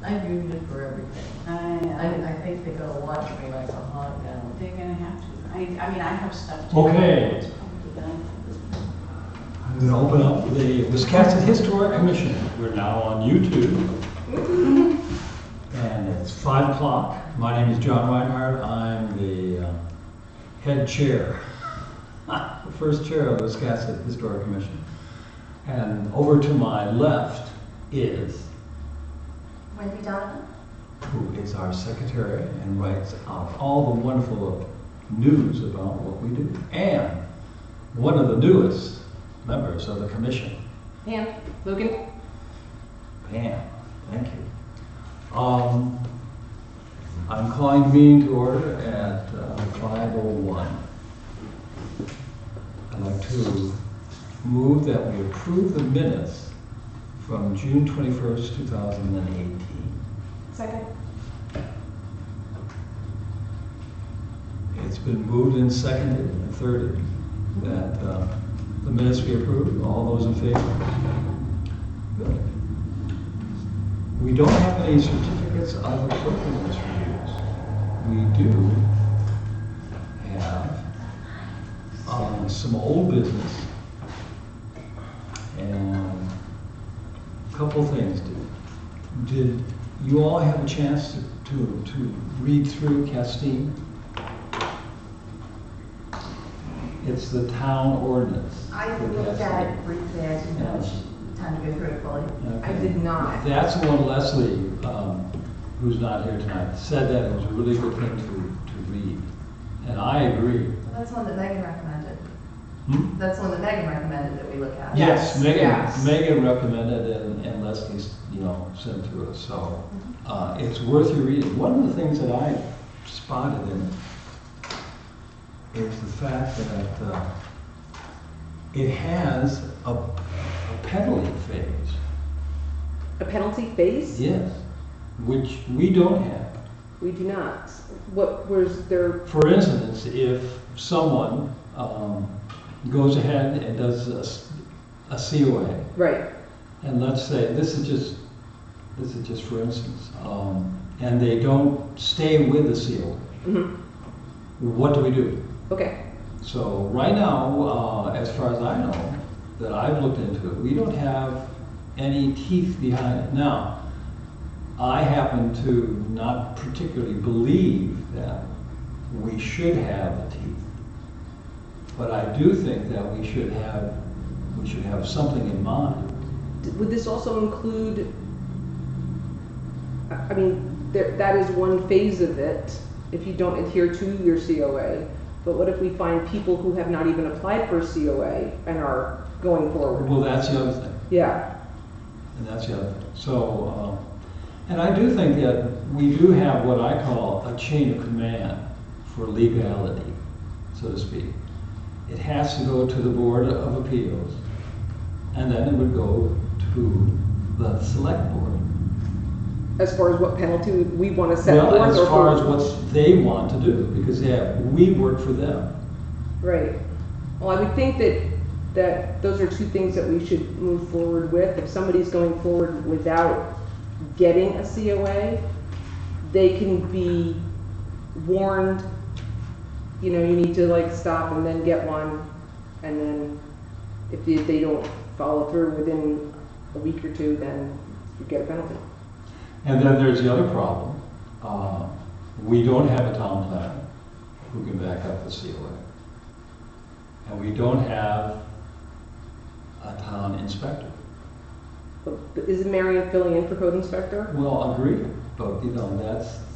I've used it for everything. I think they're gonna watch me like a hog now. They're gonna have to. I mean, I have stuff too. Okay. It's probably done for this point. I'm going to open up the Wiscasset Historic Commission. We're now on YouTube. And it's 5 o'clock. My name is John Reinhardt. I'm the head chair, the first chair of the Wiscasset Historic Commission. And over to my left is Wendy Donovan. who is our secretary and writes out all the wonderful news about what we do. And one of the newest members of the commission, Pam. Logan. Pam. Thank you. I'm calling the meeting to order at 5:01. I'd like to move that we approve the minutes from June 21st, 2018. Second. It's been moved and seconded and thirded that the minutes be approved. All those in favor? Good. We don't have any certificates of appropriateness reviews. We do have some old business and a couple things. Did you all have a chance to read through Castine? It's the town ordinance. I for looked at Castine. it briefly. I didn't have time to go through it fully. Okay. I did not. That's the one Leslie, who's not here tonight, said that it was a really good thing to read. And I agree. Well, that's one that Megan recommended. Hmm? That's one that Megan recommended that we look at. Yes, Megan, Yes. Megan recommended and Leslie, sent to us, so, it's worth your reading. One of the things that I spotted in it is the fact that, it has a penalty phase. A penalty phase? Yes, which we don't have. We do not. What was there? For instance, if someone, goes ahead and does a COA, Right. and let's say, this is just for instance, and they don't stay with the COA, Mm-hmm. what do we do? Okay. So right now, as far as I know, that I've looked into it, we don't have any teeth behind it. Now, I happen to not particularly believe that we should have the teeth, but I do think that we should have something in mind. Would this also include? I mean, that is one phase of it. If you don't adhere to your COA, but what if we find people who have not even applied for a COA and are going forward? Well, that's the other thing. Yeah. And that's the other thing. So, and I do think that we do have what I call a chain of command for legality, so to speak. It has to go to the Board of Appeals, and then it would go to the Select Board. As far as what penalty we want to set Well, forth, as far as what they want to do, because we work for them. Right. Well, I would think that those are two things that we should move forward with. If somebody's going forward without getting a COA, they can be warned, you need to like stop and then get one. And then if they don't follow through within a week or two, then you get a penalty. And then there's the other problem. We don't have a town planner who can back up the COA. And we don't have a town inspector. But isn't Marion filling in for code inspector? Well, agreed, but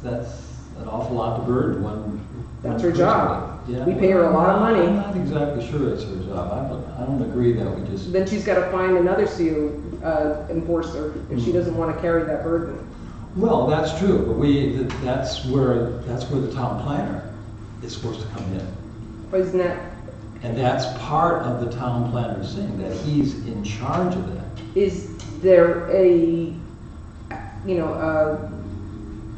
that's an awful lot to burden when. That's her job. Yeah. We pay her a lot of money. I'm not exactly sure it's her job. I don't agree that we just. Then she's got to find another CO enforcer if she doesn't want to carry that burden. Well, that's true, but that's where the town planner is supposed to come in. But isn't that? And that's part of the town planner's thing, that he's in charge of that. Is there a,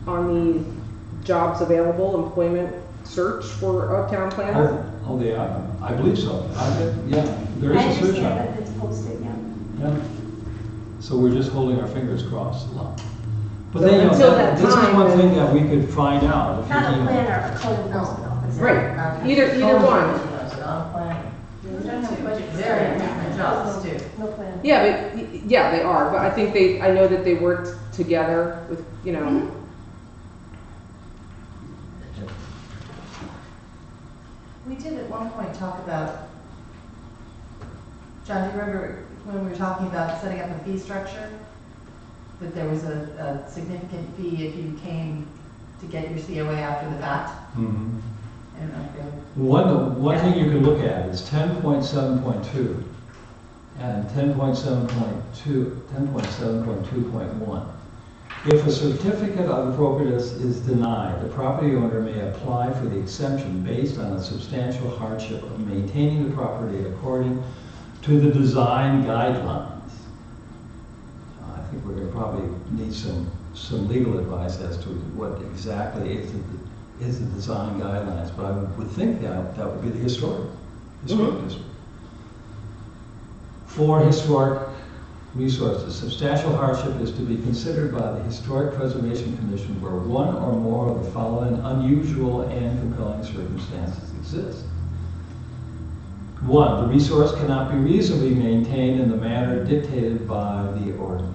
on the jobs available, employment search for a town planner? Oh, they are? I believe so. Yeah, there is a search on I understand it. that it's posted, yeah. Yeah. So we're just holding our fingers crossed along. But then, you know, Until that this is time, one then- thing that we could find out. if Not we a can- planner, a code enforcement officer. Right, either one. On planning. We don't have budget for Very that. different jobs too. No plan. Yeah, but, yeah, they are, but I think I know that they worked together with, you know, We did at one point talk about, John, do you remember when we were talking about setting up a fee structure? That there was a significant fee if you came to get your COA after the fact? Mhm. I don't know if you- One thing you can look at is 10.7.2 and 10.7.2.1. If a certificate of appropriateness is denied, the property owner may apply for the exemption based on a substantial hardship of maintaining the property according to the design guidelines. I think we're gonna probably need some legal advice as to what exactly is the design guidelines, but I would think that would be the historic district. For historic resources, substantial hardship is to be considered by the Historic Preservation Commission where one or more of the following unusual and compelling circumstances exist. One, the resource cannot be reasonably maintained in the manner dictated by the ordinance.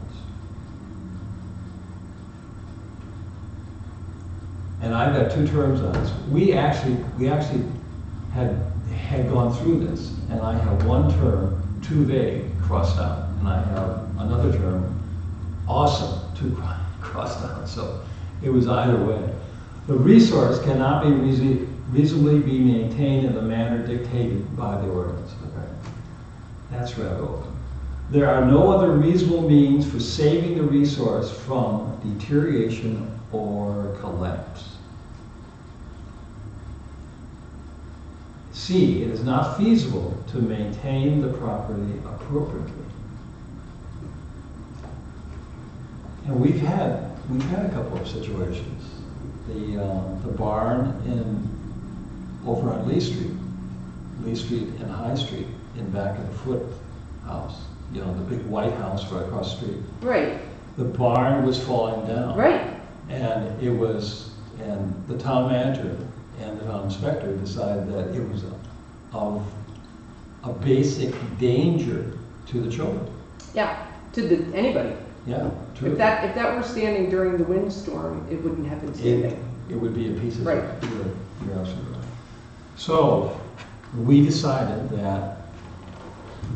And I've got two terms on this. We actually had gone through this, and I have one term, too vague, crossed out, and I have another term, awesome, too crossed out. So it was either way. The resource cannot be reasonably be maintained in the manner dictated by the ordinance. Okay. That's rather open. There are no other reasonable means for saving the resource from deterioration or collapse. C, it is not feasible to maintain the property appropriately. And we've had a couple of situations. The barn over on Lee Street and High Street, in back of the Foot House, you know, the big white house right across the street. right, The barn was falling down. right. And the town manager and the town inspector decided that it was of a basic danger to the children. Yeah, to anybody. Yeah, true. If that were standing during the windstorm, it wouldn't have been standing. It would be a piece of. Right. You're absolutely right. So, we decided that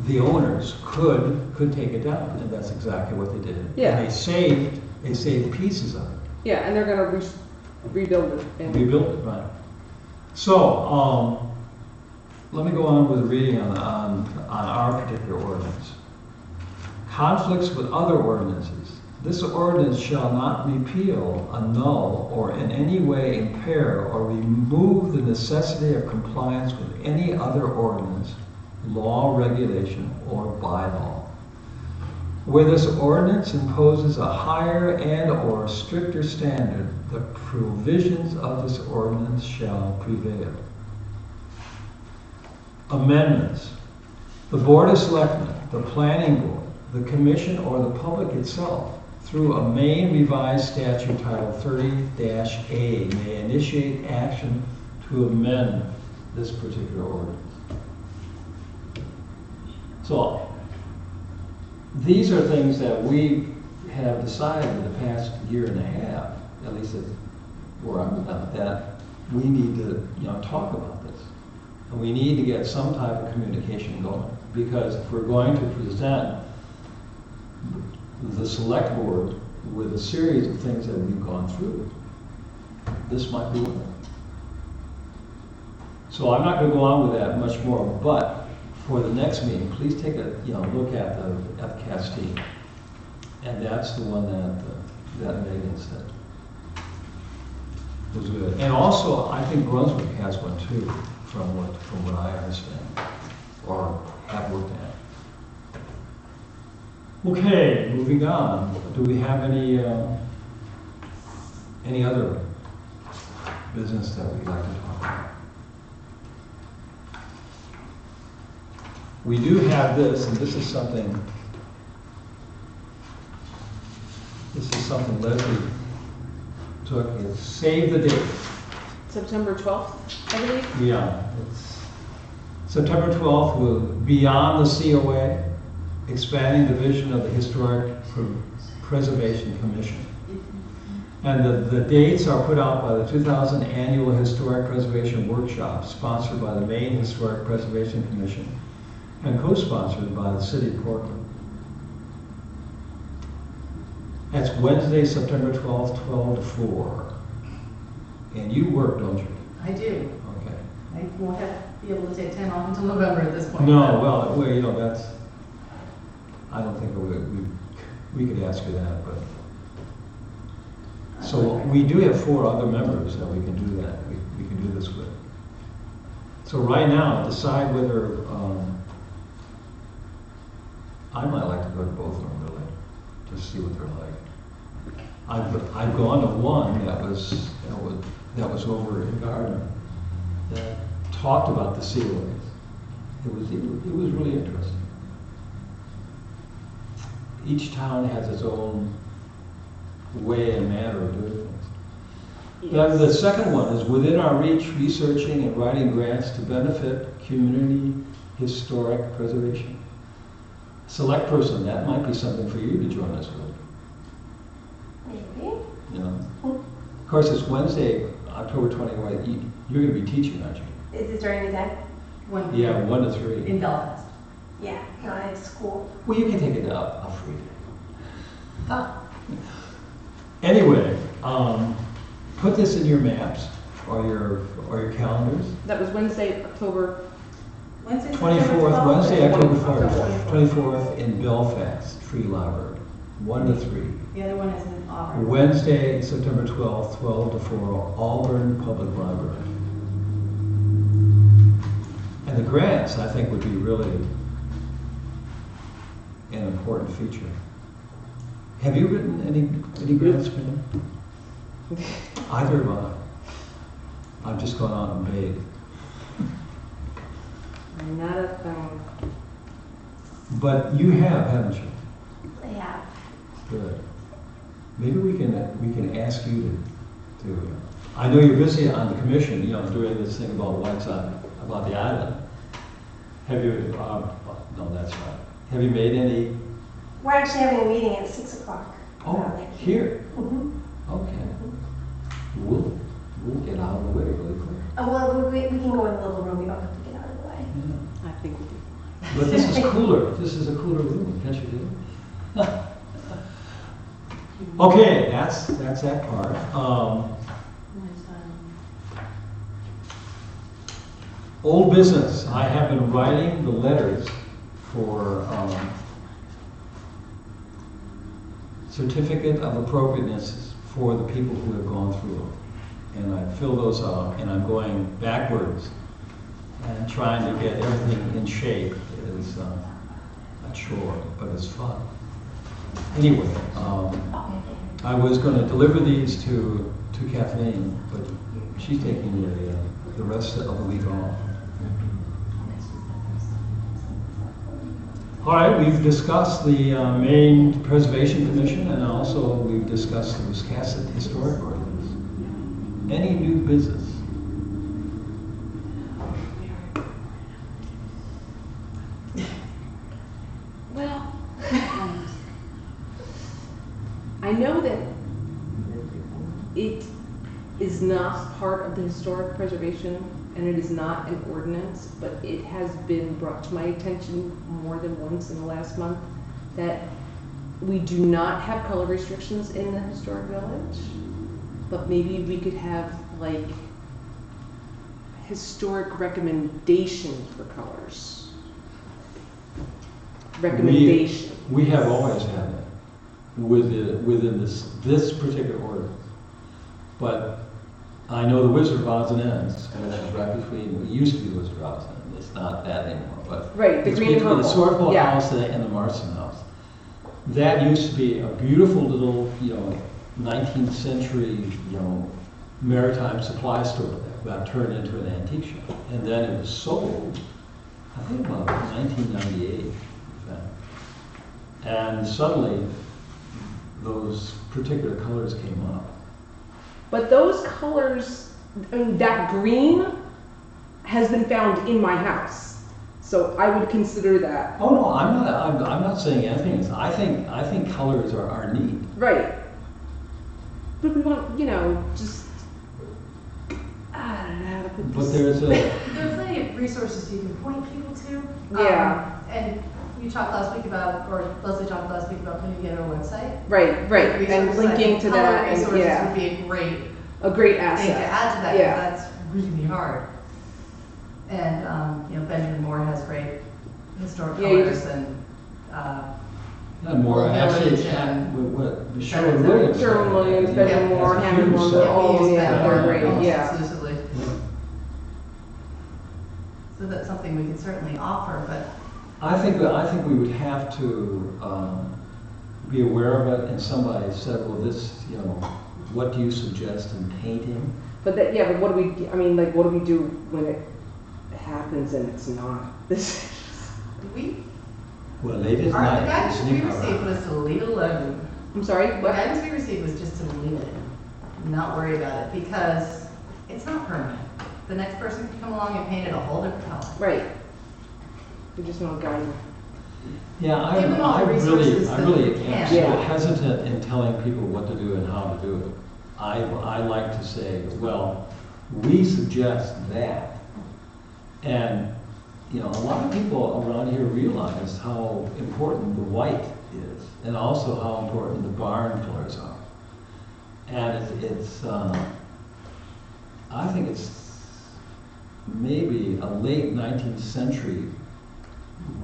the owners could take it down, and that's exactly what they did. Yeah. And they saved pieces of it. Yeah, and they're gonna rebuild it. And Rebuilt it, right. So, let me go on with the reading on our particular ordinance. Conflicts with other ordinances. This ordinance shall not repeal, annul, or in any way impair or remove the necessity of compliance with any other ordinance, law, regulation, or bylaw. Where this ordinance imposes a higher and/or stricter standard, the provisions of this ordinance shall prevail. Amendments. The Board of Selectmen, the Planning Board, the Commission, or the public itself, through a Maine Revised Statute Title 30-A, may initiate action to amend this particular ordinance. So, these are things that we have decided in the past year and a half, at least where I'm at, that we need to, talk about this. And we need to get some type of communication going. Because if we're going to present the select board with a series of things that we've gone through, this might be one of them. So I'm not going to go on with that much more, but for the next meeting, please take a look at the Castine, and that's the one that Megan said was good. And also, I think Brunswick has one too, from what I understand or have looked at. Okay, moving on. Do we have any other business that we'd like to talk about? We do have this, and this is something This is something Leslie took, is save the date. September 12th, I believe. Yeah, it's September 12th, will beyond the COA, expanding the vision of the Historic Preservation Commission. And the dates are put out by the 2000 Annual Historic Preservation Workshop, sponsored by the Maine Historic Preservation Commission and co-sponsored by the City of Portland. That's Wednesday, September 12th, 12 to 4. And you work, don't you? I do. Okay. I won't be able to take time off until November at this point. No, well, you know, that's, I don't think we could ask you that, but. So we do have 4 other members that we can do that, we can do this with. So right now, decide whether, I might like to go to both of them really, just see what they're like. I've gone to one that was over in Gardner, that talked about the COAs. It was really interesting. Each town has its own way and manner of doing things. Then the second one is within our reach, researching and writing grants to benefit community historic preservation. Select person, that might be something for you to join us with. Maybe. You know? Of course, it's Wednesday, October 21st. You're going to be teaching, aren't you? Is it during the day? Yeah, 1 to 3. In Belfast. Yeah, not at school. Well, you can take it a free day. Oh. Anyway, put this in your maps or your calendars. That was Wednesday, October. Wednesday, 24th, Wednesday, October 24th. 24th in Belfast, Free Library, 1 to 3. The other one is in Auburn. Wednesday, September 12th, 12 to 4, Auburn Public Library. And the grants, I think, would be really an important feature. Have you written any grants, man? Either have I. I've just gone out and bathed. Not a thing. But you have, haven't you? I have. Good. Maybe we can ask you to. I know you're busy on the commission, you know, doing this thing about about the island. Have you? No, that's right. Have you made any? We're actually having a meeting at 6 o'clock. Oh, here. Mm-hmm. Okay. We'll get out of the way really quick. Well, we can go in the little room. We don't have to get out of the way. Yeah. I think we'll do. But this is cooler. This is a cooler room, can't you do? Okay, that's that part. Old business. I have been writing the letters for certificate of appropriateness for the people who have gone through them. And I fill those out, and I'm going backwards and trying to get everything in shape. Is a chore, but it's fun. Anyway, I was going to deliver these to Kathleen, but she's taking the rest of the week off. All right, we've discussed the Maine Preservation Commission, and also we've discussed the Wiscasset Historic Ordinance. Any new business? Well, I know that it is not part of the historic preservation and it is not an ordinance, but it has been brought to my attention more than once in the last month that we do not have color restrictions in the historic village, but maybe we could have like historic recommendation for colors. Recommendation. We have always had that within this particular order. But I know the Wizard of Odds and Ends, and that's right between, it used to be the Wizard of Odds and Ends, it's not that anymore, but Right, the it's green and between the purple. Swordful Yeah. House and the Marston House. That used to be a beautiful little, 19th century, maritime supply store that got turned into an antique shop. And then it was sold, I think about 1998, in fact. And suddenly, those particular colors came up. But those colors, I mean, that green has been found in my house. So I would consider that. Oh, no, I'm not saying anything, I think colors are neat. Right. But we want, you know, just, I don't know how to put But this. there's a, There are plenty of resources you can point people to. Yeah. And you talked last week about, or Leslie talked last week about putting together a website. Right, and Resources, I linking think to color that, and resources yeah, would be a great a great thing asset. to add to that, Yeah. because that's really hard. And, you know, Benjamin Moore has great historic Yeah, you colors just- and, not more, Well, actually, Village and- what, Center, Sherwin-Williams. Sherwin-Williams, Yeah, Benjamin has Moore, a Hammond huge Moore, set. all we use yeah, that they're more great, almost yeah. exclusively. So that's something we can certainly offer, but I think we would have to be aware of it, and somebody said, well, this, you know, what do you suggest in painting? But that, yeah, but what do we, I mean, like, what do we do when it happens and it's not? This, we, Well, they did the not. guidance we received was to leave it alone. I'm sorry, The what? guidance we received was just to leave it, not worry about it, because it's not permanent. The next person can come along and paint it a whole different color. Right. We just want to guide. Yeah, Given all the resources I that really we am can. still Yeah. hesitant in telling people what to do and how to do it. I like to say, well, we suggest that. And, you know, a lot of people around here realize how important the white is, and also how important the barn colors are. And I think it's maybe a late 19th century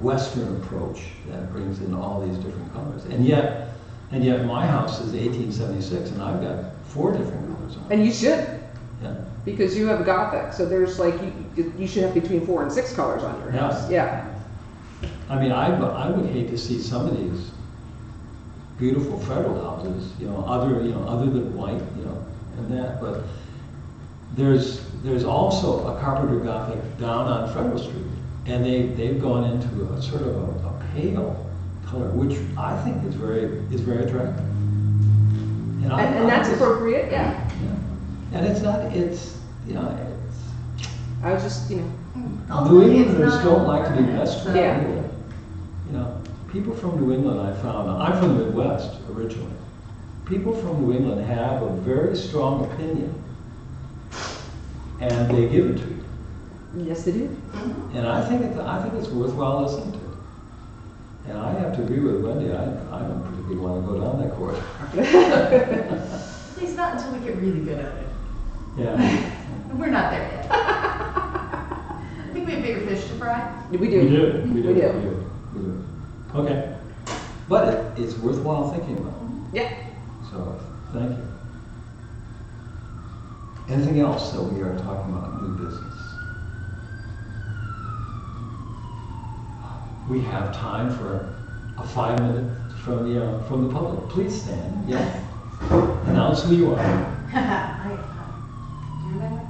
Western approach that brings in all these different colors. And yet my house is 1876, and I've got 4 different colors on it. And you should, Yeah. because you have Gothic, so there's like, you should have between 4 and 6 colors on your house. Yeah. I mean, I would hate to see some of these beautiful federal houses, you know, other than white, you know, and that, but there's also a Carpenter Gothic down on Federal Street, and they've gone into a sort of a pale color, which I think is very attractive. And that's appropriate, yeah. Yeah. And it's you know, I was just, you know, New Ultimately, it's Englanders not don't like to be permanent, messed with so- Yeah. anyway. You know, people from New England, I found, I'm from the Midwest originally. People from New England have a very strong opinion, and they give it to you. yes, they do. And I think it's worthwhile listening to. And I have to agree with Wendy. I don't particularly want to go down that corridor. At least not until we get really good at it. Yeah. And we're not there yet. I think we have bigger fish to fry. We We do. do. We do. Okay. But it's worthwhile thinking about. Yeah. So, thank you. Anything else that we are talking about, new business? We have time for a 5-minute from the public. Please stand. Yeah. Announce who you are. Hi, do you remember?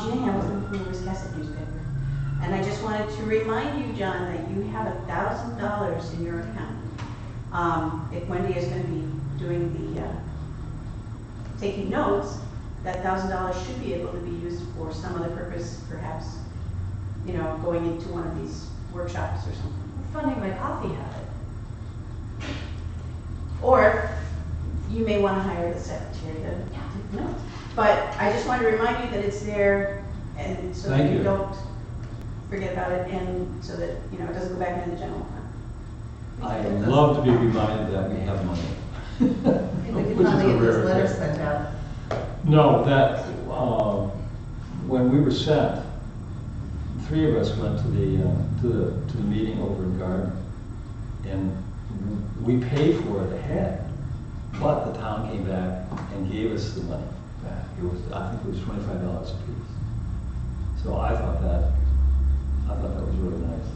Gina Hamilton from the Wiscasset newspaper. And I just wanted to remind you, John, that you have $1,000 in your account. If Wendy is going to be doing taking notes, that $1,000 should be able to be used for some other purpose, perhaps, you know, going into one of these workshops or something. Funding my coffee habit. Or you may want to hire the secretary to take notes. But I just wanted to remind you that it's there, and so that Thank you you. don't forget about it, and so that, you know, it doesn't go back into the general fund. I love to be reminded that we have money. If we Which could is finally a get those rare letters thing. sent out. No, that, when we were sent, 3 of us went to the meeting over in Garden, and we paid for it ahead, but the town came back and gave us the money back. I think it was $25 a piece. So I thought that was really nice.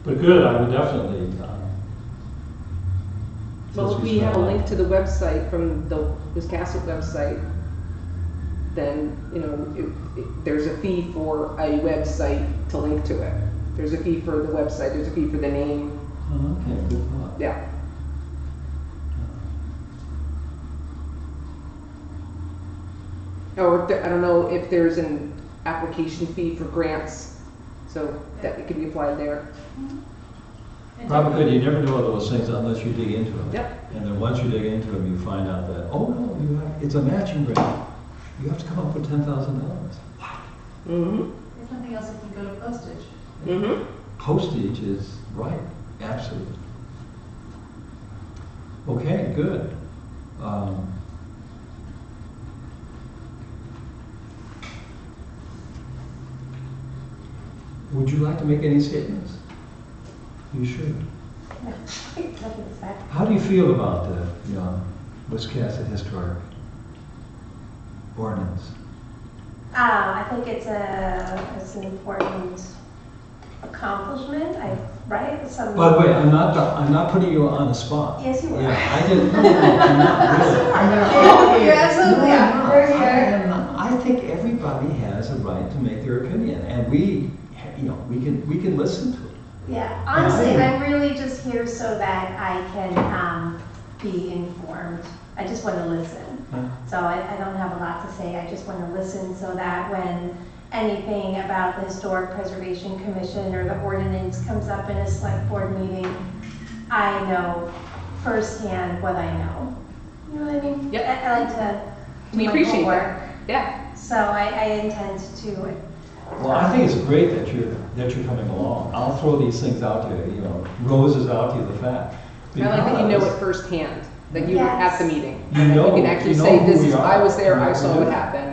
But good, I would definitely. Well, if we have a link to the website from the Wiscasset website, then, you know, there's a fee for a website to link to it. There's a fee for the website, there's a fee for the name, Okay, good thought. yeah. Or if there, I don't know if there's an application fee for grants, so that it could be applied there. Probably good, you never know those things unless you dig into them. Yep. And then once you dig into them, you find out that, oh no, it's a matching grant. You have to come up with $10,000. Wow. Mm-hmm. There's nothing else that can go to postage. Mm-hmm. Postage is right, absolutely. Okay, good. Would you like to make any statements? You should. No, nothing to say. How do you feel about the Wiscasset Historic Ordinance? I think it's an important accomplishment, right? By the way, I'm not putting you on the spot. Yes, you are. Yeah, I didn't. I'm not really. Oh, you absolutely are. No, We're here. I think everybody has a right to make their opinion, and we can listen to it. Yeah, honestly, I'm really just here so that I can be informed. I just want to listen. So I don't have a lot to say. I just want to listen so that when anything about the Historic Preservation Commission or the ordinance comes up in a select board meeting, I know firsthand what I know. You know what I mean? Yep. I like to do We my appreciate homework. that. Yeah. So I intend to. Well, I think it's great that you're coming along. I'll throw these things out to you, roses out to you, the fact. I like that you know it Because firsthand, that you were at the meeting. You And that know- you can actually you know say, who this we is, are. I was there, You know I what saw we're what doing. happened.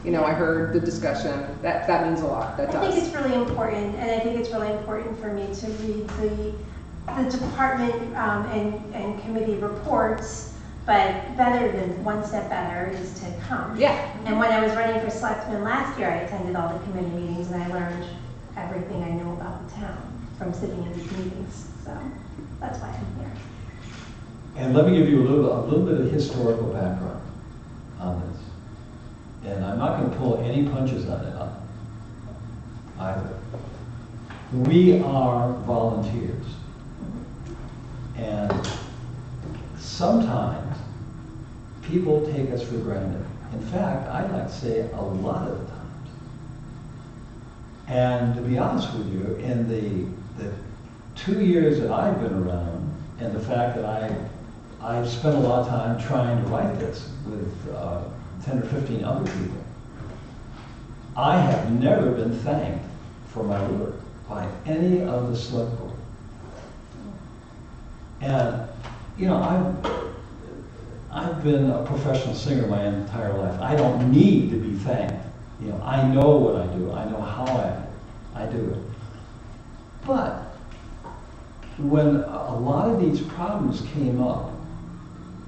I heard the discussion. That means a lot. That I think does. it's really important, and I think it's really important for me to read the department and committee reports, but better than one step better is to come. Yeah. And when I was running for selectman last year, I attended all the committee meetings and I learned everything I knew about the town from sitting in these meetings. So that's why I'm here. And let me give you a little bit of historical background on this. And I'm not going to pull any punches on it either. We are volunteers. And sometimes people take us for granted. In fact, I'd like to say a lot of the times. And to be honest with you, in the 2 years that I've been around, and the fact that I've spent a lot of time trying to write this with 10 or 15 other people, I have never been thanked for my work by any of the select board. And, I've been a professional singer my entire life. I don't need to be thanked. I know what I do. I know how I do it. But when a lot of these problems came up,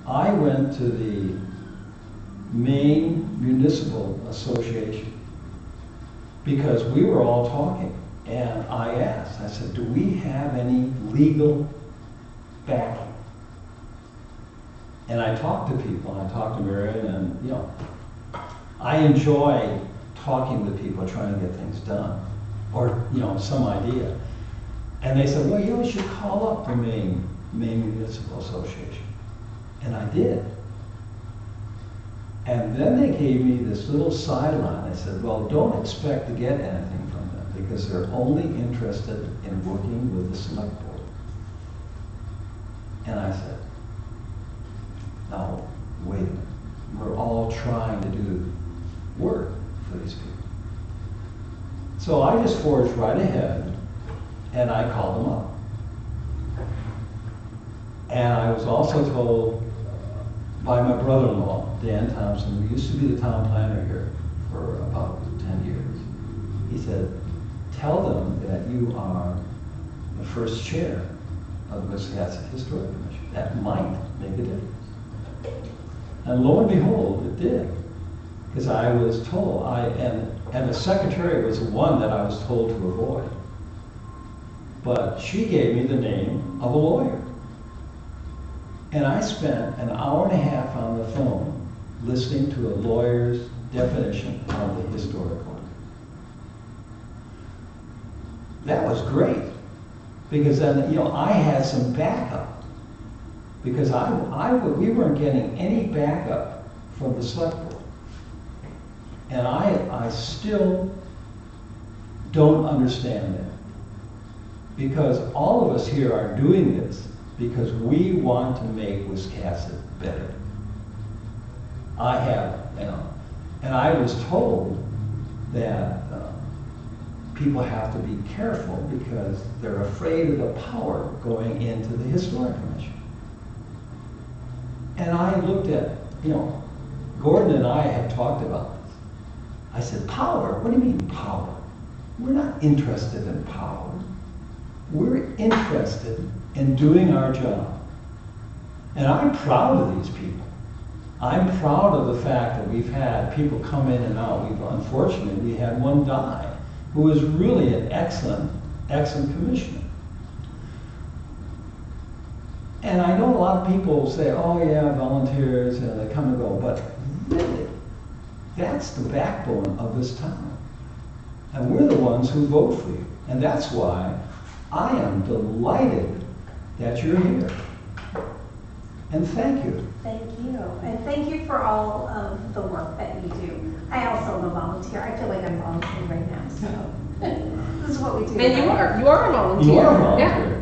I went to the Maine Municipal Association because we were all talking. And I asked, I said, do we have any legal backing? And I talked to people, I talked to Marion, and I enjoy talking with people, trying to get things done, or some idea. And they said, well, you should call up the Maine Municipal Association. And I did. And then they gave me this little sideline. They said, well, don't expect to get anything from them because they're only interested in working with the select board. And I said, no, wait a minute. We're all trying to do work for these people. So I just forged right ahead and I called them up. And I was also told by my brother-in-law, Dan Thompson, who used to be the town planner here for about 10 years. He said, tell them that you are the first chair of the Wiscasset Historic Commission. That might make a difference. And lo and behold, it did. Because I was told, and the secretary was the one that I was told to avoid. But she gave me the name of a lawyer. And I spent an hour and a half on the phone listening to a lawyer's definition of the historic one. That was great. Because then, I had some backup. Because we weren't getting any backup from the select board. And I still don't understand that. Because all of us here are doing this because we want to make Wiscasset better. I have, and I was told that people have to be careful because they're afraid of the power going into the Historic Commission. And I looked at, Gordon and I have talked about this. I said, power? What do you mean power? We're not interested in power. We're interested in doing our job. And I'm proud of these people. I'm proud of the fact that we've had people come in and out. Unfortunately, we had one die who was really an excellent commissioner. And I know a lot of people say, oh yeah, volunteers, they come and go, but really, that's the backbone of this town. And we're the ones who vote for you. And that's why I am delighted that you're here. And thank you. Thank you. And thank you for all of the work that you do. I also am a volunteer. I feel like I'm volunteering right now, so this is what we do. And you are a volunteer. You are a Yeah. volunteer.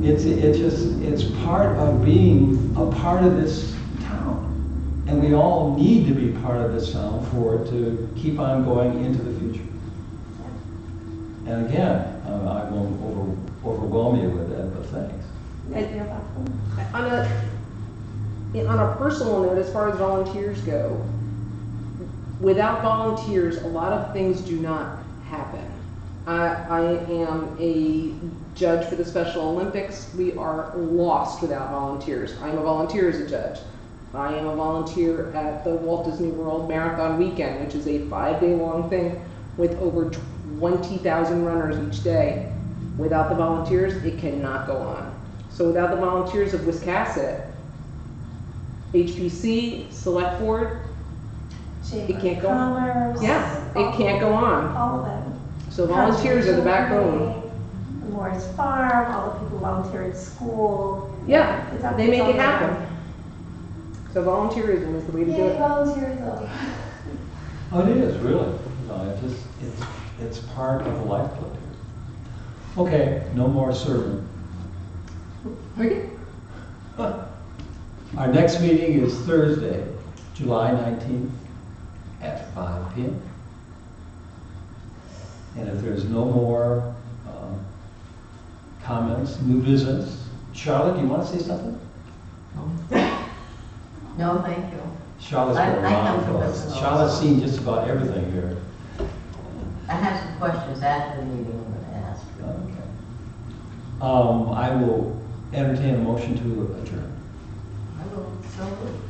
It's part of being a part of this town. And we all need to be part of this town for it to keep on going into the future. And again, I won't overwhelm you with that, but thanks. On a personal note, as far as volunteers go, without volunteers, a lot of things do not happen. I am a judge for the Special Olympics. We are lost without volunteers. I'm a volunteer as a judge. I am a volunteer at the Walt Disney World Marathon Weekend, which is a 5-day long thing with over 20,000 runners each day. Without the volunteers, it cannot go on. So without the volunteers of Wiscasset, HPC, Select Board, it can't go on. Yeah, it can't go on. All of them. So volunteers are the backbone. Morris Farm, all the people who volunteer at school. Yeah, It's up- they it's make all it happen. around. So volunteerism is the way to do Yay, it. volunteerism. Oh, it is, really. It's part of the lifeblood here. Okay, no more sermon. Okay. Our next meeting is Thursday, July 19th at 5 p.m. And if there's no more comments, new business, Charlotte, do you want to say something? No, thank you. Charlotte's been I around come for from us. business Charlotte's also. seen just about everything here. I have some questions after the meeting I'm going to ask. Okay. I will entertain a motion to adjourn. I will, so moved.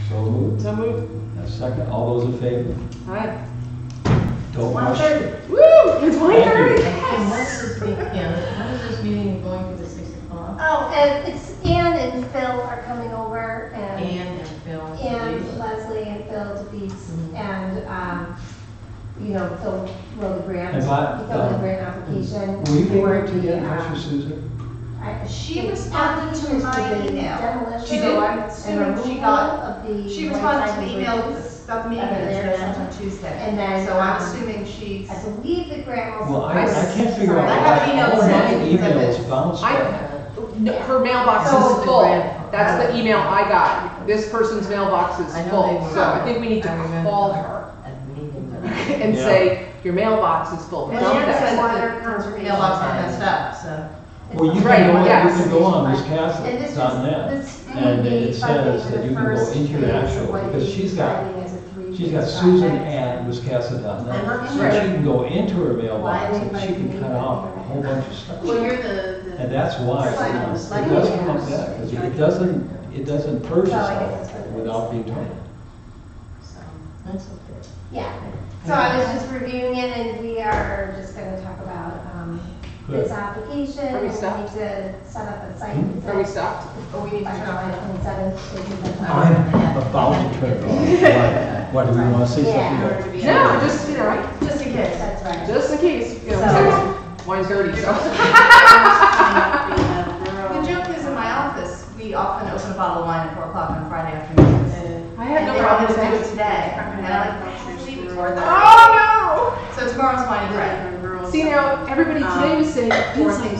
So moved. So move. A second. All those in favor? Hi. Don't rush. 1:30. Woo! It's Thank you. 1:30. And when is this meeting going to the 6 o'clock? Oh, and it's Ann and Phil are coming over and Ann and Phil. and Leslie and Phil to be, and, Phil wrote the grant, And he Bob, filled the grant application. Will you be for able to get in the, touch with Susan? She responded to my email. Demolition. She did? So I'm assuming she got, she responded to the email about the meeting that's sent on Tuesday. And then, So I'm assuming she's, I believe the grant also. Well, I can't figure out I have why all emails my saying that emails it's- bounce I- back. No, her mailbox So is the full. grant- That's the email I got. This person's mailbox is I know full. they were- So I think we need to I remember call her At the meeting. and Yeah. say, your mailbox is full. well, Dump she that. said Water that the conservation. mailbox are messed up, so. Well, you Right, can go, yes. you can go on And this is- Wiscasset.net, this and will be it funding says for that the you can go first into your phase of actual, what because is she's got deciding as a three-phase Susan project. at Wiscasset.net. I'm not So sure. she can go into her Why mailbox they and she might can need cut that out a here. whole bunch of stuff. Well, you're the. And that's why, It's like on the it slide. does come up that, because it doesn't purge So I guess itself that's what it is. without being told. So, that's okay. Yeah, so I was just reviewing it and we are just gonna talk about, this Good. application. Are we We stopped? need to set up a site. Hmm? Are we stopped? Oh, we need to By turn July off. 27th. I'm about to turn it off. What, do we want to say Yeah. something? No, just, Just in case. That's right. just in case, So- wine's dirty, so. The joke is in my office, we often open a bottle of wine at 4 o'clock on Friday afternoons. I have no And wanted to do it today, and I like to leave it for them. Oh, So tomorrow's fine, right? no! See now, everybody today was saying, it feels like